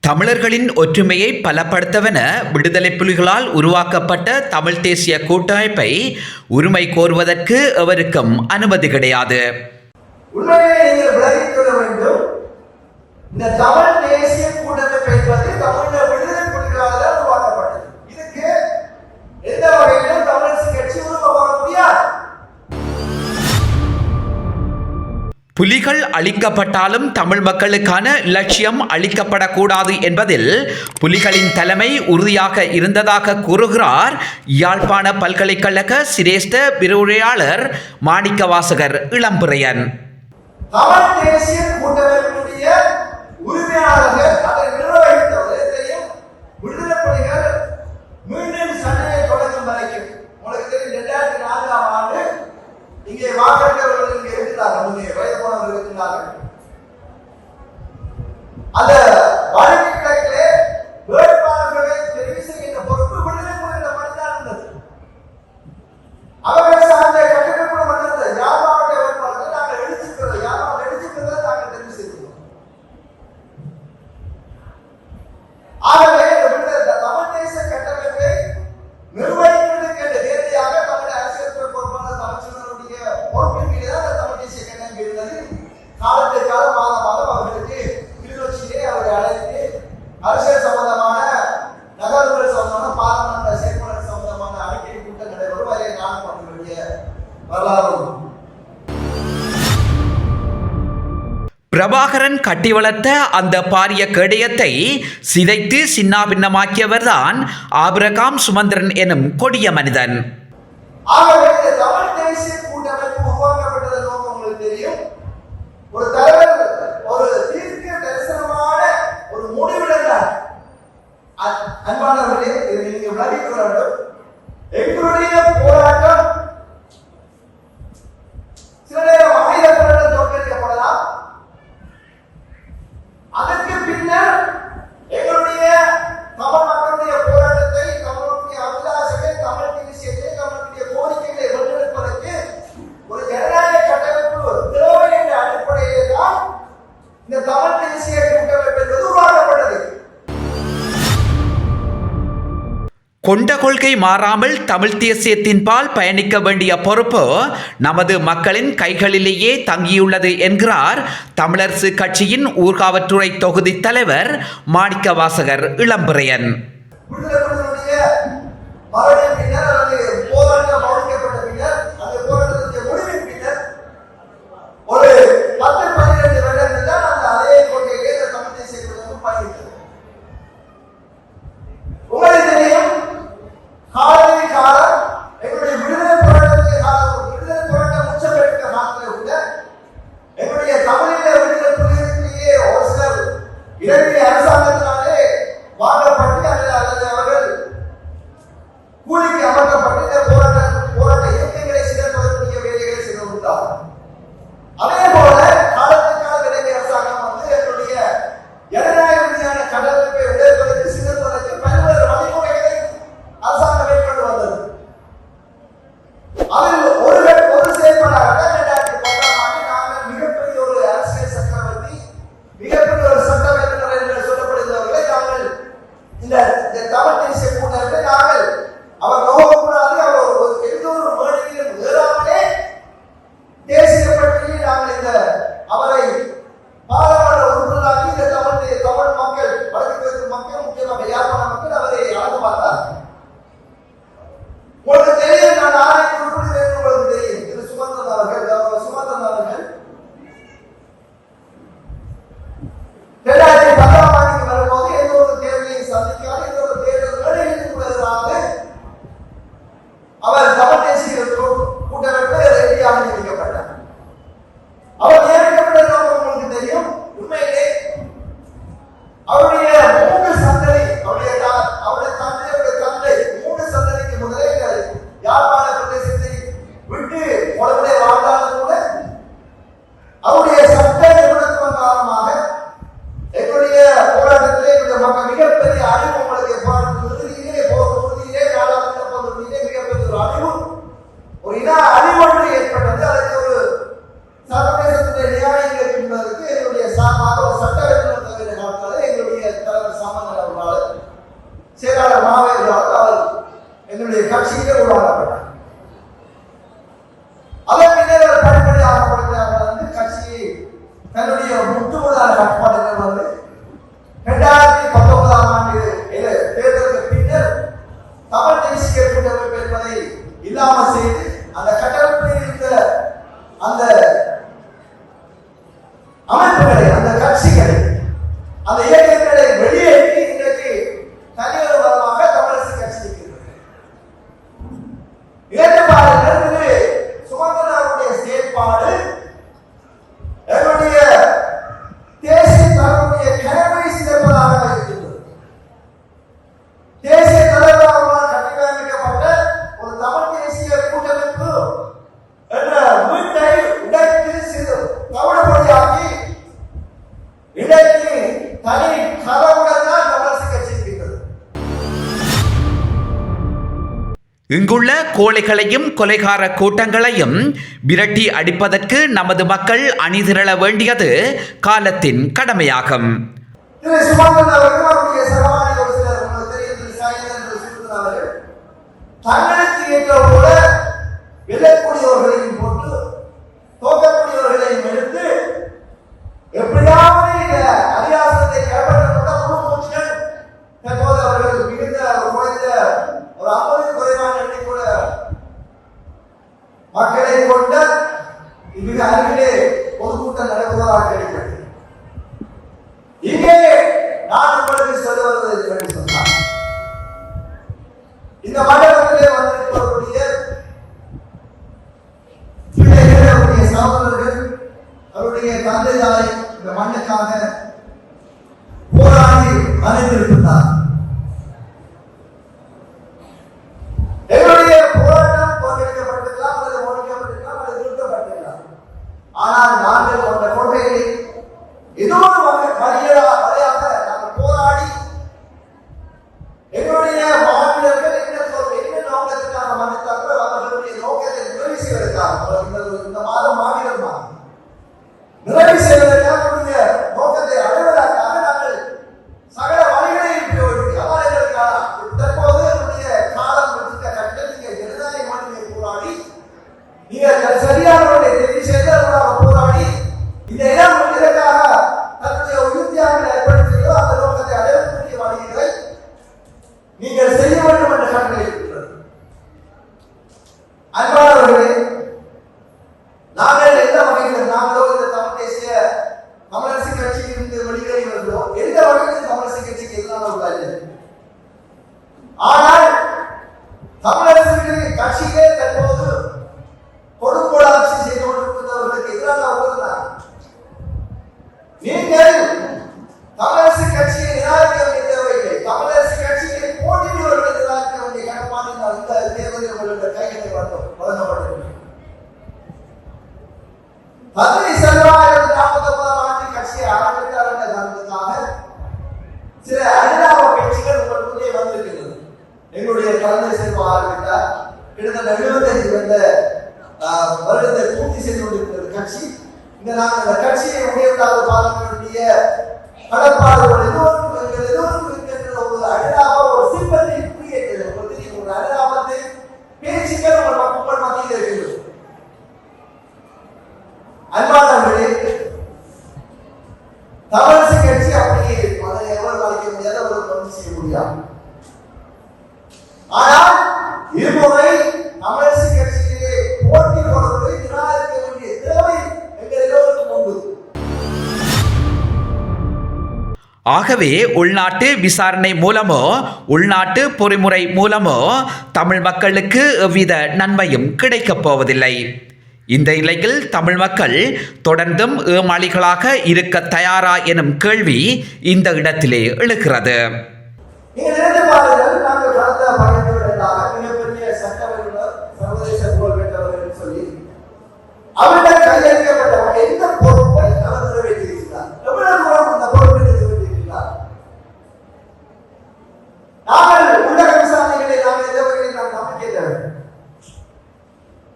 தமிழர்களின் ஒற்றுமையை பலப்படுத்தவென விடுதலை புலிகளால் உருவாக்கப்பட்ட தமிழ் தேசிய கூட்டமைப்பை உரிமை கோருவதற்கு எவருக்கும் அனுமதி கிடையாது. உண்மையை நீங்கள் விளங்கிக் கொள்ள வேண்டும். இந்த தமிழ் தேசிய கூட்டமைப்பு என்பது தமிழ் விடுதலை புலிகளால் உருவாக்கப்பட்டது. இதுக்கு எந்த வகையிலும் தமிழரசு கட்சி உரிமை கோர முடியாது. புலிகள் அழிக்கப்பட்டாலும் தமிழ் மக்களுக்கான இலட்சியம் அளிக்கப்படக்கூடாது என்பதில் புலிகளின் தலைமை உறுதியாக இருந்ததாக கூறுகிறார் யாழ்ப்பாண பல்கலைக்கழக சிரேஷ்ட விரிவுரையாளர் மாணிக்கவாசகர் இளம்பிறையன். தமிழ் தேசிய கூட்டமைப்பினுடைய உரிமையாளர்கள் அதை நிர்வகித்தவர்களையும் விடுதலை புலிகள் மீண்டும் சண்டையை தொடங்கும் வரைக்கும் உங்களுக்கு தெரியும் 2004ஆம் ஆண்டு இங்கே வாக்களித்தவர்கள் இங்கே இருக்கிறார்கள், முன்னே வயது போனவர்கள் இருக்கிறார்கள். அந்த வழக்கு கிழக்கிலே வேட்பாளர்களை தெரிவு செய்கின்ற பொறுப்பு விடுதலை புலிகள் மட்டும்தான் இருந்தது. அவர்கள் சார்ந்த கட்டமைப்பு மன்றத்தை யாழ்ப்பாண வேட்பாளர்கள் நாங்கள் எழுச்சிக்கிறோம், யாழ்ப்பாணம் எழுச்சிக்கிறதை நாங்கள் தெரிவு செய்கிறோம். ஆகவே தமிழ் தேச கட்டமைப்பை நிர்வகிப்பதற்கு என்ற நேரடியாக தமிழ் அரசியல் பொறுப்பாளர் அமைச்சர்களுடைய பொறுப்பின் கீழே தான் தமிழ் தேசிய கட்டமைப்பு இருந்தது. காலத்திற்கு காலம் மாதம் மாதம் அவர்களுக்கு கிளிநொச்சியிலே அவரை அழைத்து அரசியல் சம்பந்தமான நகர்வுகள் சம்பந்தமான பாராளுமன்ற செயற்பாடு சம்பந்தமான அடிக்கடி கூட்டம் நடைபெறும். அதை நான் பண்ண வேண்டிய வரலாறு. பிரபாகரன் கட்டி வளர்த்த அந்த பாரிய கேடயத்தை சிதைத்து சின்னாபின்னமாக்கியவர்தான் ஆபிரகாம் சுமந்திரன் எனும் கொடிய மனிதன். ஆகவே இந்த தமிழ் தேசிய கூட்டமைப்பு உருவாக்கப்பட்டதன் நோக்கம் உங்களுக்கு தெரியும். ஒரு தலைவர் ஒரு தீர்க்க தரிசனமான ஒரு முடிவுடன் அன்பானவர்களே, இதை நீங்க விளங்கிக் கொள்ள வேண்டும். எங்களுடைய போராட்டம் சில நேரம் ஆயுத போராட்டம் தோற்கடிக்கப்படலாம். அதற்கு பின்னர் எங்களுடைய தமிழ் மக்களுடைய போராட்டத்தை, தமிழுடைய அபிலாஷத்தை, தமிழ் தேசியத்தை, தமிழுடைய கோரிக்கைகளை வென்றெடுப்பதற்கு ஒரு ஜனநாயக கட்டமைப்பு தேவை என்ற அடிப்படையிலே தான் இந்த தமிழ் தேசிய கூட்டமைப்பு என்பது உருவாக்கப்பட்டது. கொண்ட கொள்கை மாறாமல் தமிழ் தேசியத்தின் பால் பயணிக்க வேண்டிய பொறுப்பு நமது மக்களின் கைகளிலேயே தங்கியுள்ளது என்கிறார் தமிழரசு கட்சியின் ஊர்காவற்றுறை தொகுதி தலைவர் மாணிக்கவாசகர் இளம்பிறையன். வரும்போது எந்த ஒரு தேர்தலை சந்திக்காத, எந்த ஒரு தேர்தல் வேலைகளுக்கு எதிராக கட்சியிலே உருவாக்கப்பட்டார். அதன் பின்னர் படிப்படியாக வந்து கட்சியை தன்னுடைய முற்றுமுழுதான கட்டுப்பாடுகள் வந்து 2019ஆம் ஆண்டு தேர்தலுக்கு பின்னர் தமிழ் தேசிய கூட்டமைப்பு என்பதை இல்லாமல் செய்து அந்த கட்டமைப்பில் இருந்த அந்த அமைப்புகளை, அந்த கட்சிகளை, அந்த இயக்கங்களை வெளியேற்றி இன்றைக்கு தனியொரு மதமாக தமிழரசு கட்சி இருக்கிறது. இரண்டு சுமந்திரனுடைய செயற்பாடு என்னுடைய தேசிய தலைவருடைய கனவை சிதைப்பதாக இருக்கின்றது. தேசிய தலைவரால் கட்டியமைக்கப்பட்ட ஒரு தமிழ் தேசிய கூட்டமைப்பு என்ற வீட்டை உடைத்து தவிடுபொடியாக்கி இன்றைக்கு தனி கதவுடன் தான் தமிழரசு கட்சி இருக்கிறது. இங்குள்ள கோழைகளையும் கொலைகார கூட்டங்களையும் விரட்டி அடிப்பதற்கு நமது மக்கள் அணிதிரள வேண்டியது காலத்தின் கடமையாகும். தங்களுக்கு ஏற்ற போல வெல்லக்கூடியவர்களையும் போட்டு தோக்கக்கூடியவர்களையும் எடுத்து எப்படியாவது இந்த அரியாசனத்தை கைப்பற்ற முழுமூச்சுகள் தற்போது அவர்கள் மிகுந்த குறைந்த ஒரு 50 குறைவான எண்ணிக்கூட மக்களை கொண்ட மிக அருகிலே பொதுக்கூட்டம் நடப்பதாக கிடைக்கிறது. இங்கே நான் உங்களுக்கு சொல்லுவது என்று சொன்னார், இந்த மண்டலத்திலே வந்திருக்கக்கூடிய பிள்ளைகளுடைய சகோதரர்கள் அவருடைய தந்தை தாய் இந்த மண்ணுக்காக போராடி மறைந்திருந்தார். எங்களுடைய போராட்டம் தோற்கடிக்கப்பட்டிருக்கலாம், அல்லது ஒழிக்கப்பட்டிருக்கலாம், அல்லது நிறுத்தப்பட்டிருக்கலாம். ஆனால் நாங்கள் கொண்ட கொள்கையை ஏதோ ஒரு வழியாக நாங்கள் போராடி எங்களுடைய மாநிலங்கள் என்ன நோக்கத்துக்காக மன்னித்தார்கள் அவர்களுடைய நோக்கத்தை நிறைவு செய்வதற்காக இந்த மாதம் மாநிலம் நிறைவு செய்வதற்காக நோக்கத்தை அடைவதற்காக நாங்கள் சகல வழிகளையும் தற்போது என்னுடைய காலம் கட்டத்தில் நீங்கள் ஜனநாயக போராடி நீங்கள் சரியானவர்களை தெரிவு செய்ததாக போராடி இந்த இடம் இதற்காக தன்னுடைய உறுதியாக ஏற்படுத்தியோ அந்த நோக்கத்தை அடைவதற்குரிய வழிகளை நீங்கள் செய்ய வேண்டும் என்ற கட்டளை இருக்கிறது. அன்பானவர்களே, நாங்கள் எந்த வகையில் நாங்களோ இந்த தமிழ் தேசிய தமிழரசு கட்சியில் இருந்து வெளியேறி வருகிறோம், எந்த வகையில் தமிழரசு கட்சிக்கு எதிரான உள்ளது. ஆனால் தமிழரசு கட்சியிலே தற்போது கொடுங்கோலாட்சி செய்து கொண்டிருக்கிறவர்களுக்கு எதிராக வருகிறார். நீங்கள் தமிழரசு கட்சியை நிராகரிக்க வேண்டிய தேவையில்லை, தமிழரசு கட்சியை போட்டியிடுவர்கள் நிராகரிக்க வேண்டிய கடப்பாடு இந்த தேர்தலில் உங்களுடைய கைகளை வழங்கப்பட்டிருக்கிறது. தந்தை செல்வா 2049ஆம் ஆண்டு கட்சியை ஆரம்பித்தார் என்ற காரணத்துக்காக சில அனுதாப பேச்சுகள் உங்கள் முன்னே வந்திருக்கிறது. எங்களுடைய தந்தை செல்வா ஆரம்பித்தார், கிட்டத்தட்ட 75 வருடத்தை பூர்த்தி செய்து கொண்டிருக்கிறது கட்சி. நாங்கள் அந்த கட்சியை உயர்ந்தாக பார்க்க வேண்டிய கடப்பாடுகள் எல்லோருக்கும் இருக்கின்ற ஒரு அனுதாப ஒரு சிம்பத்தை ஒரு அனுதாபத்தை பேச்சுக்கள் உங்கள் மத்தியில் இருக்கிறது. அன்பானவர்களே, தமிழரசு கட்சி அப்படியே அதை எவ்வளவு அளிக்க முடியாத ஒரு பணி செய்ய முடியாது. ஆனால் இருமுறை தமிழரசு கட்சியிலே போட்டி போடுவதை நிராகரிக்க வேண்டிய தேவை எங்கள் எல்லோருக்கும் உண்டு. ஆகவே உள்நாட்டு விசாரணை மூலமோ உள்நாட்டு பொறிமுறை மூலமோ தமிழ் மக்களுக்கு எவ்வித நன்மையும் கிடைக்கப் போவதில்லை. இந்த நிலையில் தமிழ் மக்கள் தொடர்ந்தும் ஏமாளிகளாக இருக்க தயாரா எனும் கேள்வி இந்த இடத்திலே எழுகிறது.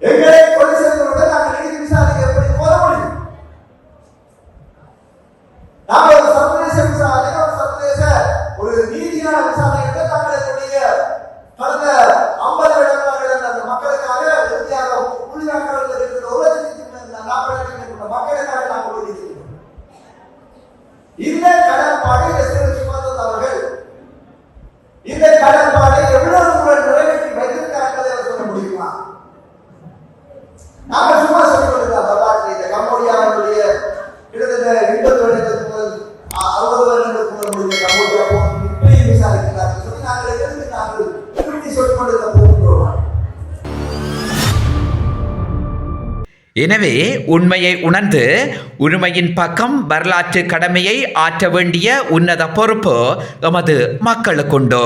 எங்களை கொலை செய்தவர்கள் நாங்கள் நீதி விசாரணைக்கு எப்படி போக முடியும்? நாங்கள் ஒரு சர்வதேச விசாரணை, ஒரு நீதியான விசாரணை நாங்கள் கடந்த 50 இந்த கடன்பாடு எஸ்எல் சிவானந்த் அவர்கள் இந்த கடன்பாடை எவ்வளவு முறை நிறைவேற்றி வைத்திருக்கிறார் என்பதை அவர் சொல்ல முடியுமா? நாம சும்மா சொல்லிக் கொண்டிருக்கிறோம். வரலாற்று இந்த கம்போடியாவுடைய கிட்டத்தட்ட 80 வருடங்களுக்கு முதல் 60 வருடங்களுக்கு முதல் முடிந்த கம்போடியா இப்படி விசாரிக்கிறார்கள் சொல்லி நாங்கள் திருப்பி சொல்லிக் கொண்டிருக்க போகின்றோம். எனவே உண்மையை உணர்ந்து உரிமையின் பக்கம் வரலாற்று கடமையை ஆற்ற வேண்டிய உன்னத பொறுப்பு எமது மக்களுக்குண்டு.